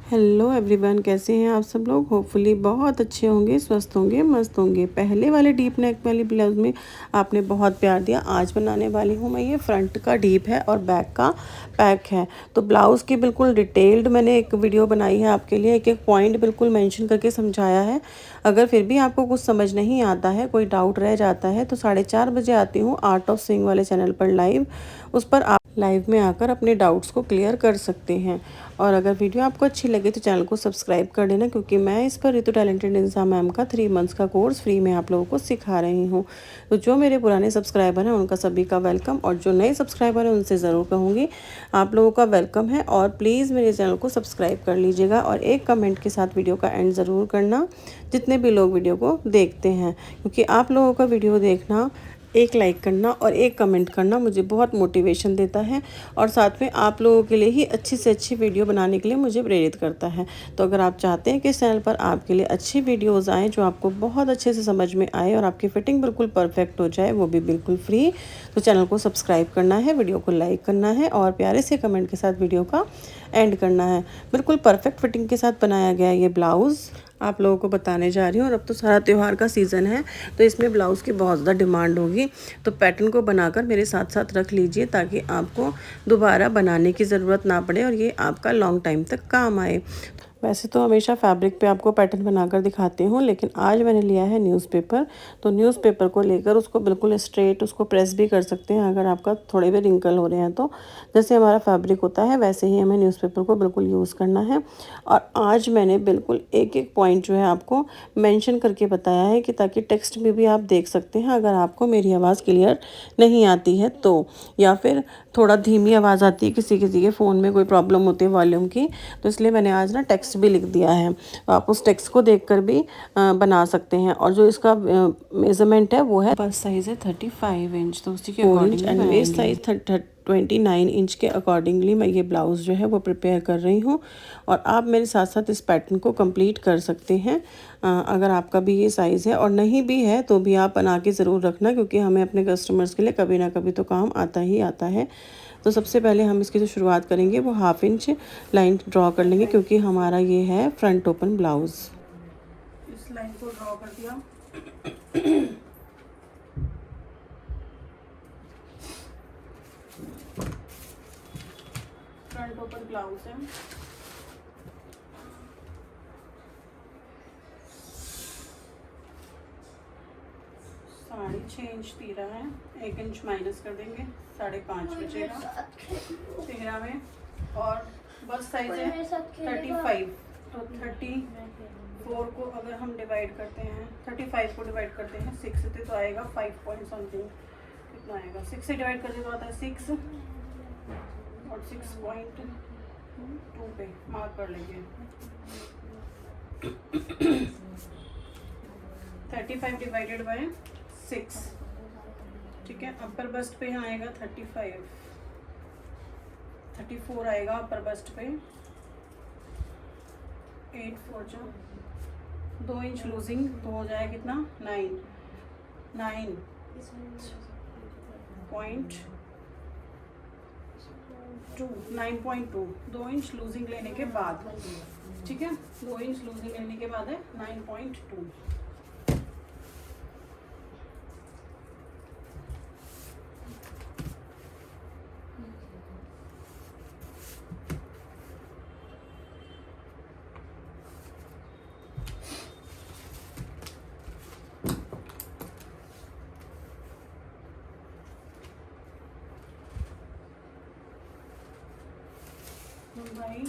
Hello everyone, कैसे हैं आप सब लोग। होपफुली बहुत अच्छे होंगे, स्वस्थ होंगे, मस्त होंगे। पहले वाले डीप नेक वाली ब्लाउज़ में आपने बहुत प्यार दिया। आज बनाने वाली हूँ मैं ये फ्रंट का डीप है और बैक का पैक है। तो ब्लाउज़ की बिल्कुल डिटेल्ड मैंने एक वीडियो बनाई है आपके लिए, एक एक पॉइंट बिल्कुल मेंशन करके समझाया है। अगर फिर भी आपको कुछ समझ नहीं आता है, कोई डाउट रह जाता है, तो 4:30 बजे आती हूँ आर्ट ऑफ स्विंग वाले चैनल पर लाइव। उस पर आप लाइव में आकर अपने डाउट्स को क्लियर कर सकते हैं। और अगर वीडियो आपको अच्छी लगे तो चैनल को सब्सक्राइब कर देना, क्योंकि मैं इस पर रितु टैलेंटेड इंसान मैम का 3 मंथ्स का कोर्स फ्री में आप लोगों को सिखा रही हूँ। तो जो मेरे पुराने सब्सक्राइबर हैं उनका सभी का वेलकम, और जो नए सब्सक्राइबर हैं उनसे ज़रूर कहूँगी आप लोगों का वेलकम है। और प्लीज़ मेरे चैनल को सब्सक्राइब कर लीजिएगा और एक कमेंट के साथ वीडियो का एंड ज़रूर करना, जितने भी लोग वीडियो को देखते हैं, क्योंकि आप लोगों का वीडियो देखना, एक लाइक करना और एक कमेंट करना मुझे बहुत मोटिवेशन देता है, और साथ में आप लोगों के लिए ही अच्छी से अच्छी वीडियो बनाने के लिए मुझे प्रेरित करता है। तो अगर आप चाहते हैं कि इस चैनल पर आपके लिए अच्छी वीडियोस आएँ जो आपको बहुत अच्छे से समझ में आए और आपकी फिटिंग बिल्कुल परफेक्ट हो जाए, वो भी बिल्कुल फ्री, तो चैनल को सब्सक्राइब करना है, वीडियो को लाइक करना है और प्यारे से कमेंट के साथ वीडियो का एंड करना है। बिल्कुल परफेक्ट फिटिंग के साथ बनाया गया ये ब्लाउज़ आप लोगों को बताने जा रही हूँ। और अब तो सारा त्यौहार का सीज़न है, तो इसमें ब्लाउज़ की बहुत ज़्यादा डिमांड होगी। तो पैटर्न को बनाकर मेरे साथ साथ रख लीजिए, ताकि आपको दोबारा बनाने की ज़रूरत ना पड़े और ये आपका लॉन्ग टाइम तक काम आए। वैसे तो हमेशा फैब्रिक पे आपको पैटर्न बनाकर दिखाती हूँ, लेकिन आज मैंने लिया है न्यूज़पेपर। तो न्यूज़पेपर को लेकर उसको बिल्कुल स्ट्रेट, उसको प्रेस भी कर सकते हैं अगर आपका थोड़े भी रिंकल हो रहे हैं। तो जैसे हमारा फैब्रिक होता है वैसे ही हमें न्यूज़पेपर को बिल्कुल यूज़ करना है। और आज मैंने बिल्कुल एक एक पॉइंट जो है आपको मेंशन करके बताया है, कि ताकि टेक्स्ट में भी आप देख सकते हैं अगर आपको मेरी आवाज़ क्लियर नहीं आती है तो, या फिर थोड़ा धीमी आवाज़ आती है, किसी किसी के फ़ोन में कोई प्रॉब्लम होती है वॉल्यूम की, तो इसलिए मैंने आज ना टेक्स्ट भी लिख दिया है। तो आप उस टेक्स्ट को देखकर भी बना सकते हैं। और जो इसका मेज़रमेंट है वो है, बस साइज़ है 35 इंच, तो उसी के according and waste size 29 inch के अकॉर्डिंगली मैं ये ब्लाउज़ जो है वो प्रिपेयर कर रही हूँ। और आप मेरे साथ साथ इस पैटर्न को कंप्लीट कर सकते हैं। अगर आपका भी ये साइज़ है, और नहीं भी है तो भी आप बना के ज़रूर रखना, क्योंकि हमें अपने कस्टमर्स के लिए कभी ना कभी तो काम आता ही आता है। तो सबसे पहले हम इसकी जो शुरुआत करेंगे वो 1/2 इंच लाइन ड्रॉ कर लेंगे, क्योंकि हमारा ये है फ्रंट ओपन ब्लाउज़। इस लाइन को ड्रॉ कर दिया। फ्रंट ओपन ब्लाउज है। 6.5 इंच तीरा है, 1 इंच माइनस कर देंगे, 5.5 बचेगा 13 में। और बस साइज है 35, तो 34 को अगर हम डिवाइड करते हैं, 35 को डिवाइड करते हैं 6 से, तो आएगा 5 पॉइंट समथिंग, कितना आएगा, 6 से डिवाइड करते तो आता है 6, और 6.2 पे मार्क कर लेंगे। 35 डिवाइडेड बाय 6, ठीक है। अपर बस्ट पे यहाँ आएगा 35, 34 आएगा अपर बस्ट पे, 8 4 जो 2 इंच लूजिंग, तो हो जाएगा कितना, 9.2, 2 इंच लूजिंग लेने के बाद, ठीक है। 2 इंच लूजिंग लेने के बाद है 9.2। लंबाई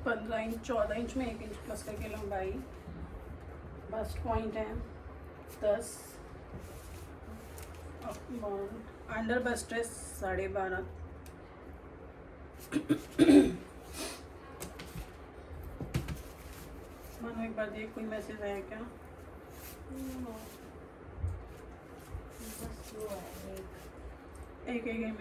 15 इंच, 14 इंच में 1 इंच प्लस करके लंबाई। बस्ट पॉइंट है 10, अंडर बस्ट है 12.5। मानो एक बार देख, कोई मैसेज आया क्या? एक मिनट,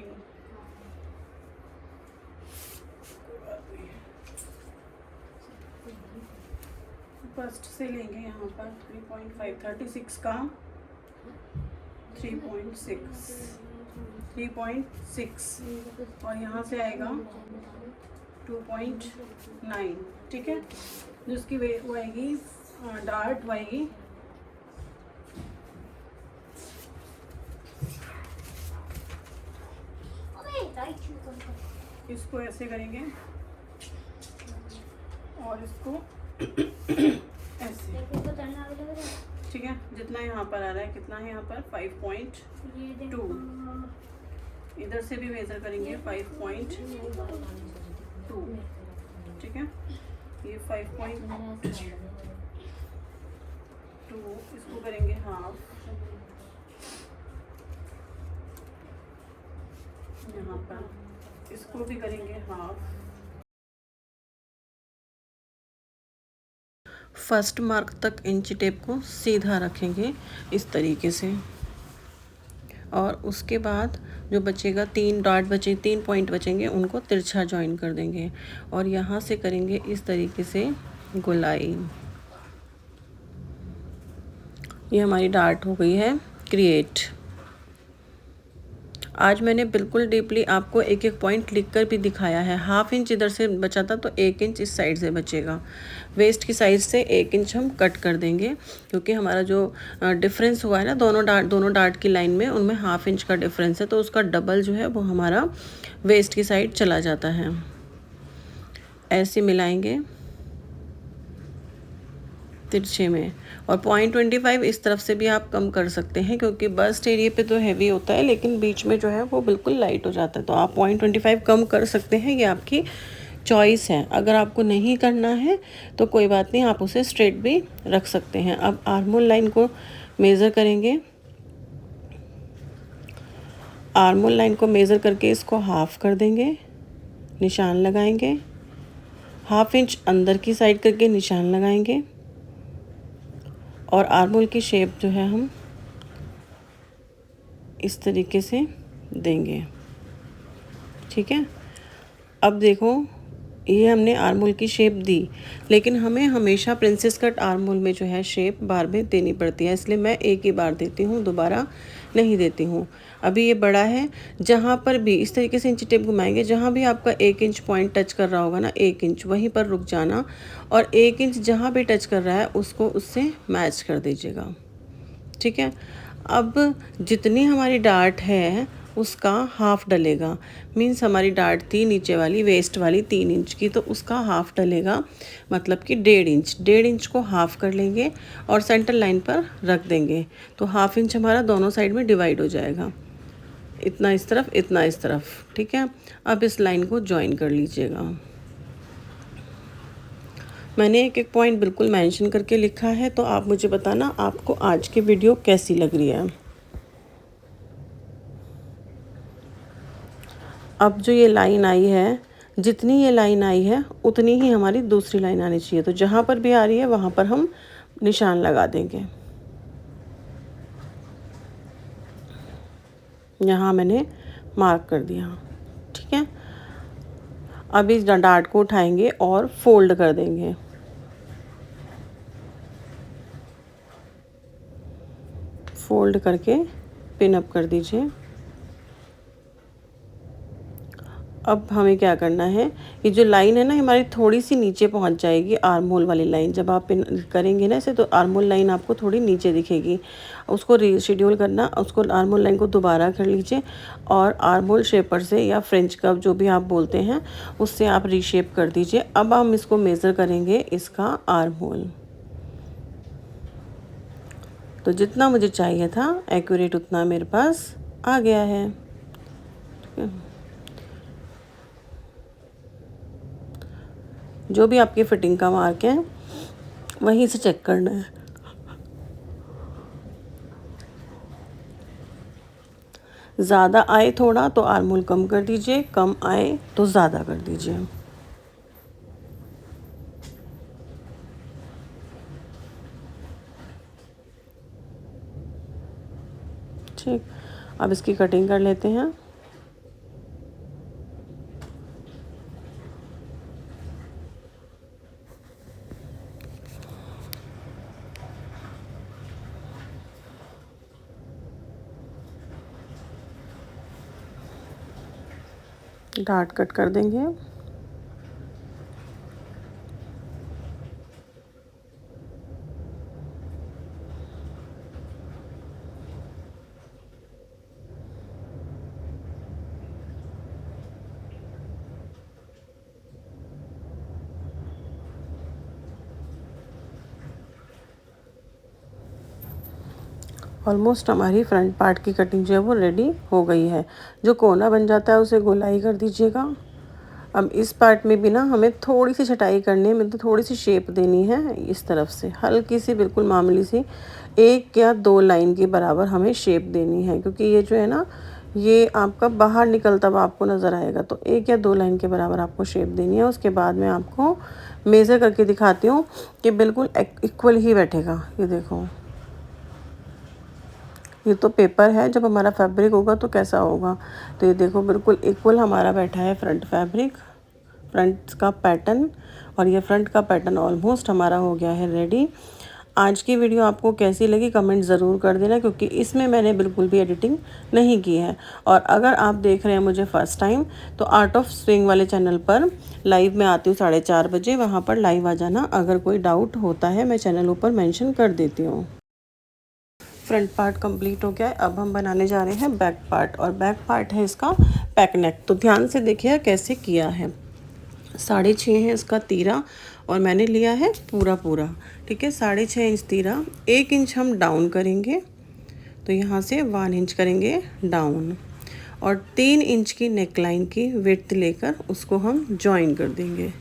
फर्स्ट से लेंगे यहाँ पर 3.5, 36 का 3.6, और यहाँ से आएगा 2.9, ठीक है। जिसकी वो आएगी डार्ट वो आएगी इसको ऐसे करेंगे और इसको ऐसे, ठीक है। जितना यहाँ पर आ रहा है, कितना है यहाँ पर 5.2, इधर से भी मेजर करेंगे 5.2, ठीक है। ये 5.2, इसको करेंगे हाफ, यहाँ पर इसको भी करेंगे हाफ। फर्स्ट मार्क तक इंची टेप को सीधा रखेंगे इस तरीके से, और उसके बाद जो बचेगा 3 डॉट बचे, 3 पॉइंट बचेंगे, उनको तिरछा जॉइन कर देंगे और यहाँ से करेंगे इस तरीके से गोलाई। ये हमारी डार्ट हो गई है क्रिएट। आज मैंने बिल्कुल डीपली आपको एक एक पॉइंट लिखकर भी दिखाया है। हाफ इंच इधर से बचा था तो 1 इंच इस साइड से बचेगा। वेस्ट की साइड से 1 इंच हम कट कर देंगे, क्योंकि हमारा जो डिफरेंस हुआ है ना दोनों डार्ट की लाइन में, उनमें हाफ इंच का डिफरेंस है, तो उसका डबल जो है वो हमारा वेस्ट की साइड चला जाता है। ऐसे मिलाएंगे तिरछे में, और 0.25 इस तरफ से भी आप कम कर सकते हैं, क्योंकि बस्ट एरिया पे तो हैवी होता है लेकिन बीच में जो है वो बिल्कुल लाइट हो जाता है, तो आप 0.25 कम कर सकते हैं। ये आपकी चॉइस है। अगर आपको नहीं करना है तो कोई बात नहीं, आप उसे स्ट्रेट भी रख सकते हैं। अब आर्महोल लाइन को मेज़र करेंगे। आर्महोल लाइन को मेज़र करके इसको हाफ कर देंगे, निशान लगाएंगे, हाफ इंच अंदर की साइड करके निशान लगाएंगे, और आर्महोल की शेप जो है हम इस तरीके से देंगे, ठीक है। अब देखो, ये हमने आर्महोल की शेप दी, लेकिन हमें हमेशा प्रिंसेस कट आर्महोल में जो है शेप बार बार देनी पड़ती है, इसलिए मैं एक ही बार देती हूँ, दोबारा नहीं देती हूँ। अभी ये बड़ा है, जहाँ पर भी इस तरीके से इंची टेप घुमाएंगे, जहाँ भी आपका 1 इंच पॉइंट टच कर रहा होगा ना, 1 इंच वहीं पर रुक जाना, और 1 इंच जहाँ भी टच कर रहा है उसको उससे मैच कर दीजिएगा, ठीक है। अब जितनी हमारी डार्ट है उसका हाफ डलेगा, मीन्स हमारी डार्ट थी नीचे वाली वेस्ट वाली 3 इंच की, तो उसका हाफ डलेगा, मतलब कि 1.5 इंच को हाफ कर लेंगे और सेंटर लाइन पर रख देंगे, तो हाफ इंच हमारा दोनों साइड में डिवाइड हो जाएगा, इतना इस तरफ, इतना इस तरफ, ठीक है। अब इस लाइन को ज्वाइन कर लीजिएगा। मैंने एक एक पॉइंट बिल्कुल मेंशन करके लिखा है, तो आप मुझे बताना आपको आज की वीडियो कैसी लग रही है। अब जो ये लाइन आई है, जितनी ये लाइन आई है उतनी ही हमारी दूसरी लाइन आनी चाहिए, तो जहाँ पर भी आ रही है वहाँ पर हम निशान लगा देंगे। यहाँ मैंने मार्क कर दिया, ठीक है। अब इस डार्ट को उठाएंगे और फोल्ड कर देंगे, फोल्ड करके पिन अप कर दीजिए। अब हमें क्या करना है, ये जो लाइन है ना हमारी थोड़ी सी नीचे पहुंच जाएगी, आर्महोल वाली लाइन। जब आप पिन करेंगे ना इसे, तो आर्महोल लाइन आपको थोड़ी नीचे दिखेगी, उसको रीशेड्यूल करना, उसको आर्महोल लाइन को दोबारा कर लीजिए, और आर्महोल शेपर से या फ्रेंच कर्व जो भी आप बोलते हैं उससे आप रीशेप कर दीजिए। अब हम इसको मेज़र करेंगे, इसका आर्महोल, तो जितना मुझे चाहिए था एक्यूरेट उतना मेरे पास आ गया है। जो भी आपकी फिटिंग का मार्क है वहीं से चेक करना है। ज़्यादा आए थोड़ा तो आर्महोल कम कर दीजिए, कम आए तो ज़्यादा कर दीजिए। ठीक, अब इसकी कटिंग कर लेते हैं। डार्ट कट कर देंगे। ऑलमोस्ट हमारी फ्रंट पार्ट की कटिंग जो है वो रेडी हो गई है। जो कोना बन जाता है उसे गोलाई कर दीजिएगा। अब इस पार्ट में भी ना हमें थोड़ी सी छटाई करनी है, मतलब थोड़ी सी शेप देनी है इस तरफ से, हल्की सी बिल्कुल मामूली सी 1 या 2 लाइन के बराबर हमें शेप देनी है, क्योंकि ये जो है ना ये आपका बाहर निकलता हुआ आपको नज़र आएगा। तो 1 या 2 लाइन के बराबर आपको शेप देनी है। उसके बाद मैं आपको मेज़र करके दिखाती हूँ कि बिल्कुल इक्वल ही बैठेगा। ये देखो, ये तो पेपर है, जब हमारा फैब्रिक होगा तो कैसा होगा। तो ये देखो बिल्कुल इक्वल हमारा बैठा है फ्रंट फैब्रिक, फ्रंट का पैटर्न। और ये फ्रंट का पैटर्न ऑलमोस्ट हमारा हो गया है रेडी। आज की वीडियो आपको कैसी लगी कमेंट ज़रूर कर देना, क्योंकि इसमें मैंने बिल्कुल भी एडिटिंग नहीं की है। और अगर आप देख रहे हैं मुझे फ़र्स्ट टाइम, तो आर्ट ऑफ स्विंग वाले चैनल पर लाइव में आती हूँ 4:30 बजे, वहाँ पर लाइव आ जाना। अगर कोई डाउट होता है मैं चैनल ऊपर मेंशन कर देती हूँ। फ्रंट पार्ट कंप्लीट हो गया है। अब हम बनाने जा रहे हैं बैक पार्ट, और बैक पार्ट है इसका पैक नेक। तो ध्यान से देखिए कैसे किया है। 6.5 है इसका तीरा, और मैंने लिया है पूरा पूरा, ठीक है। 6.5 इंच तीरा, 1 इंच हम डाउन करेंगे, तो यहाँ से 1 इंच करेंगे डाउन, और 3 इंच की नेकलाइन की विड्थ लेकर उसको हम जॉइन कर देंगे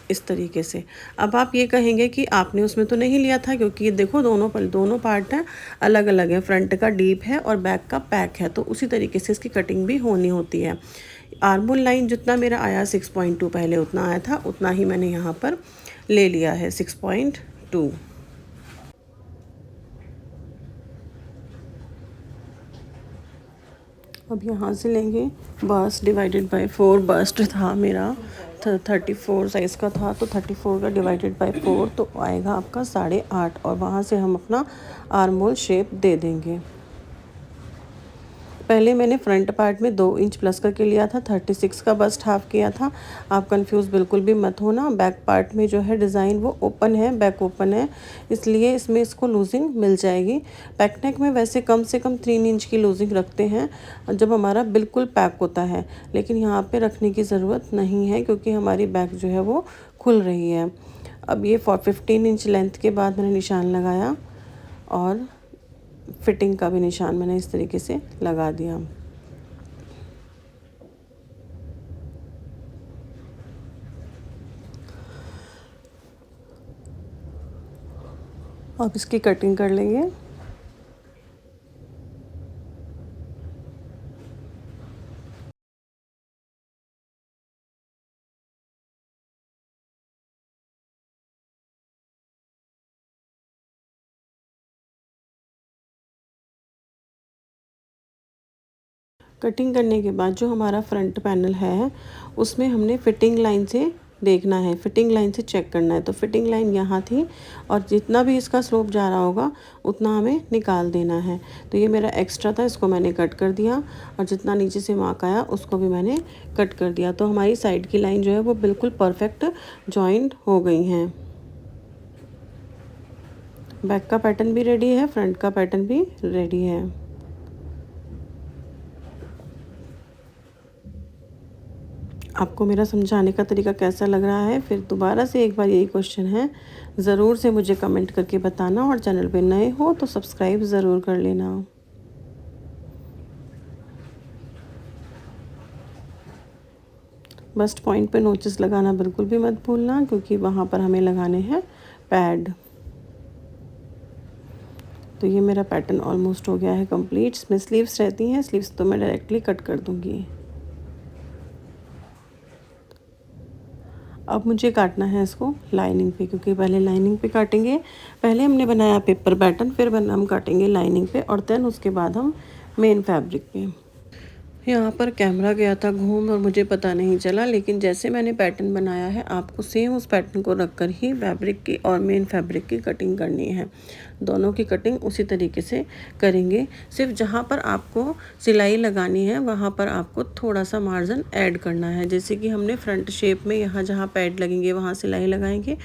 इस तरीके से। अब आप ये कहेंगे कि आपने उसमें तो नहीं लिया था, क्योंकि ये देखो दोनों पार्ट हैं अलग अलग है, फ्रंट का डीप है और बैक का पैक है, तो उसी तरीके से इसकी कटिंग भी होनी होती है। आर्मोल लाइन जितना मेरा आया 6.2 पहले उतना आया था, उतना ही मैंने यहाँ पर ले लिया है 6.2। अब यहाँ से लेंगे बस्ट डिवाइडेड बाय 4। बस्ट था मेरा 34 साइज़ का था, तो 34 का डिवाइडेड बाय 4 तो आएगा आपका 8.5, और वहाँ से हम अपना आर्मोल शेप दे देंगे। पहले मैंने फ्रंट पार्ट में 2 इंच प्लस करके लिया था, 36 का बस्ट हाफ किया था। आप कंफ्यूज बिल्कुल भी मत होना। बैक पार्ट में जो है डिज़ाइन वो ओपन है, बैक ओपन है, इसलिए इसमें इसको लूजिंग मिल जाएगी। बैक नेक में वैसे कम से कम 3 इंच की लूजिंग रखते हैं जब हमारा बिल्कुल पैक होता है, लेकिन यहाँ पर रखने की ज़रूरत नहीं है, क्योंकि हमारी बैक जो है वो खुल रही है। अब ये 15 इंच लेंथ के बाद मैंने निशान लगाया, और फिटिंग का भी निशान मैंने इस तरीके से लगा दिया। अब इसकी कटिंग कर लेंगे। कटिंग करने के बाद जो हमारा फ्रंट पैनल है उसमें हमने फिटिंग लाइन से देखना है, फिटिंग लाइन से चेक करना है। तो फिटिंग लाइन यहाँ थी, और जितना भी इसका स्लोप जा रहा होगा उतना हमें निकाल देना है। तो ये मेरा एक्स्ट्रा था, इसको मैंने कट कर दिया, और जितना नीचे से मार्क आया उसको भी मैंने कट कर दिया। तो हमारी साइड की लाइन जो है वो बिल्कुल परफेक्ट जॉइंट हो गई हैं। बैक का पैटर्न भी रेडी है, फ्रंट का पैटर्न भी रेडी है। आपको मेरा समझाने का तरीका कैसा लग रहा है? फिर दोबारा से एक बार यही क्वेश्चन है, ज़रूर से मुझे कमेंट करके बताना, और चैनल पे नए हो तो सब्सक्राइब ज़रूर कर लेना। बस्ट पॉइंट पे नोचेस लगाना बिल्कुल भी मत भूलना, क्योंकि वहाँ पर हमें लगाने हैं पैड। तो ये मेरा पैटर्न ऑलमोस्ट हो गया है कंप्लीट। इसमें स्लीव्स रहती हैं, स्लीव्स तो मैं डायरेक्टली कट कर दूँगी। अब मुझे काटना है इसको लाइनिंग पे, क्योंकि पहले लाइनिंग पे काटेंगे। पहले हमने बनाया पेपर पैटर्न, फिर हम काटेंगे लाइनिंग पे, और देन उसके बाद हम मेन फैब्रिक पे। यहाँ पर कैमरा गया था घूम और मुझे पता नहीं चला, लेकिन जैसे मैंने पैटर्न बनाया है आपको सेम उस पैटर्न को रखकर ही फैब्रिक की और मेन फैब्रिक की कटिंग करनी है। दोनों की कटिंग उसी तरीके से करेंगे। सिर्फ जहाँ पर आपको सिलाई लगानी है वहाँ पर आपको थोड़ा सा मार्जिन ऐड करना है। जैसे कि हमने फ्रंट शेप में यहाँ जहाँ पैड लगेंगे वहाँ सिलाई लगाएंगे,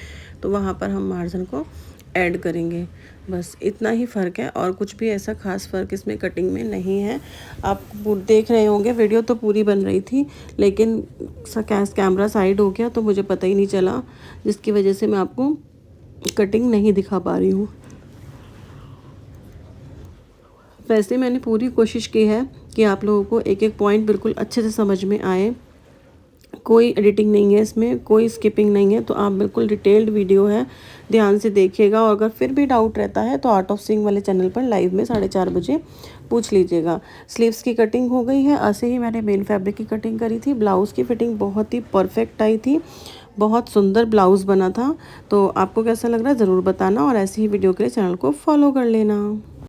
तो वहाँ पर हम मार्जिन को ऐड करेंगे। बस इतना ही फ़र्क है, और कुछ भी ऐसा ख़ास फ़र्क इसमें कटिंग में नहीं है। आप देख रहे होंगे वीडियो तो पूरी बन रही थी, लेकिन कैमरा साइड हो गया तो मुझे पता ही नहीं चला, जिसकी वजह से मैं आपको कटिंग नहीं दिखा पा रही हूँ। वैसे मैंने पूरी कोशिश की है कि आप लोगों को एक एक पॉइंट बिल्कुल अच्छे से समझ में आए। कोई एडिटिंग नहीं है इसमें, कोई स्किपिंग नहीं है, तो आप बिल्कुल डिटेल्ड वीडियो है, ध्यान से देखिएगा। और अगर फिर भी डाउट रहता है तो आर्ट ऑफ सिंग वाले चैनल पर लाइव में 4:30 बजे पूछ लीजिएगा। स्लीव्स की कटिंग हो गई है, ऐसे ही मैंने मेन फैब्रिक की कटिंग करी थी। ब्लाउज़ की फिटिंग बहुत ही परफेक्ट आई थी, बहुत सुंदर ब्लाउज़ बना था। तो आपको कैसा लग रहा है ज़रूर बताना, और ऐसी ही वीडियो के लिए चैनल को फॉलो कर लेना।